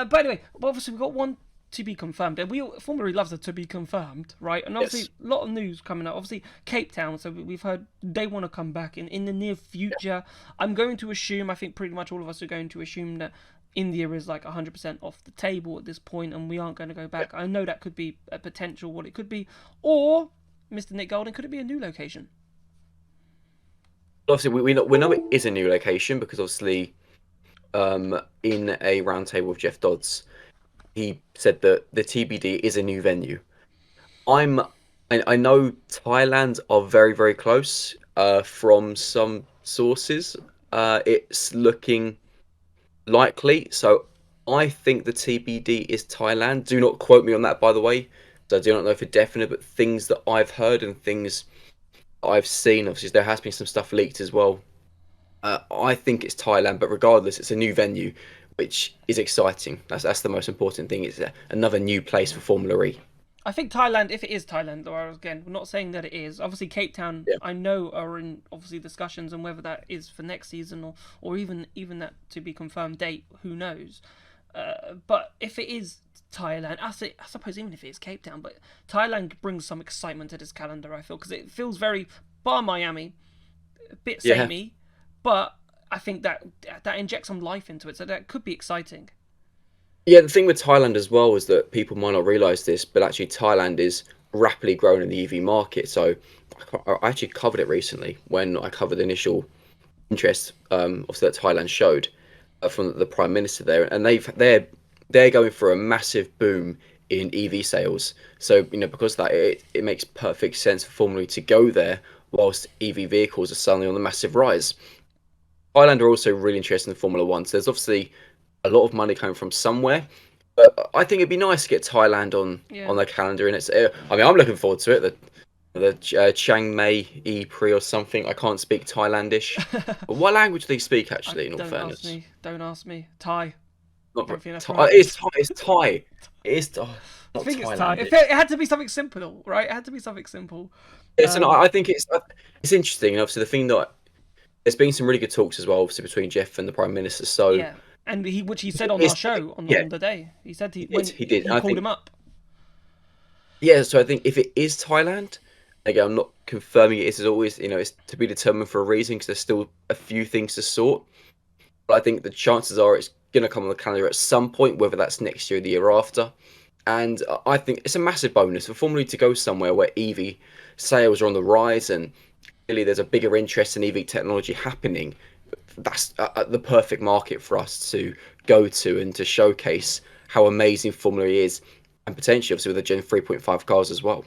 But anyway, well, obviously we've got one to be confirmed, and we Formula E loves it to be confirmed, right? And obviously Yes. a lot of news coming out. Obviously Cape Town, so we've heard they want to come back in the near future. I'm going to assume, I think pretty much all of us are going to assume that India is like 100% off the table at this point, and we aren't going to go Yeah. back. I know that could be a potential what it could be, or Mr. Nick Golding, could it be a new location? Obviously, we know it is a new location because obviously, in a roundtable with Jeff Dodds, he said that the TBD is a new venue. I'm I know Thailand are very, very close. From some sources, it's looking likely. So I think the TBD is Thailand. Do not quote me on that, by the way. So I do not know for definite, but things that I've heard and things I've seen, obviously there has been some stuff leaked as well. I think it's Thailand, but regardless, it's a new venue, which is exciting. That's the most important thing. It's another new place for Formula E. I think Thailand, if it is Thailand, or again, we're not saying that it is. Obviously, Cape Town, Yeah. I know, are in obviously discussions, and whether that is for next season or even that to be confirmed date, who knows? But if it is Thailand, I suppose even if it is Cape Town, but Thailand brings some excitement to this calendar. I feel because it feels very bar Miami, a bit Yeah. samey, but I think that injects some life into it, so that could be exciting. Yeah, the thing with Thailand as well is that people might not realize this, but actually Thailand is rapidly growing in the EV market. So I actually covered it recently when I covered the initial interest, obviously that Thailand showed from the Prime Minister there, and they're going for a massive boom in EV sales. So because of that, it makes perfect sense for Formula E to go there whilst EV vehicles are suddenly on the massive rise. Thailand are also really interested in Formula One. So there's obviously a lot of money coming from somewhere. But I think it'd be nice to get Thailand Yeah. on their calendar, and it's. I mean, I'm looking forward to it. The Chiang Mai E Pri or something. I can't speak Thailandish. But what language do they speak actually? In all Don't ask fairness, me. Don't ask me. Thai. not Don't think that's Thai. right. It's Thai. It's Thai. It is I not think it's Thai. Thailandish. It had to be something simple, right? It had to be something simple. Yes, and Um, I think it's interesting. And obviously, the thing that there's been some really good talks as well, obviously between Jeff and the Prime Minister. So yeah, and which he said on our it's show yeah, on the day. He said he did. when He did. he I called think him up. yeah. So I think if it is Thailand, again, I'm not confirming it is as always. It's to be determined for a reason because there's still a few things to sort. But I think the chances are it's going to come on the calendar at some point, whether that's next year or the year after. And I think it's a massive bonus for Formula E to go somewhere where EV sales are on the rise and clearly there's a bigger interest in EV technology happening. That's the perfect market for us to go to and to showcase how amazing Formula E is, and potentially obviously with the Gen 3.5 cars as well.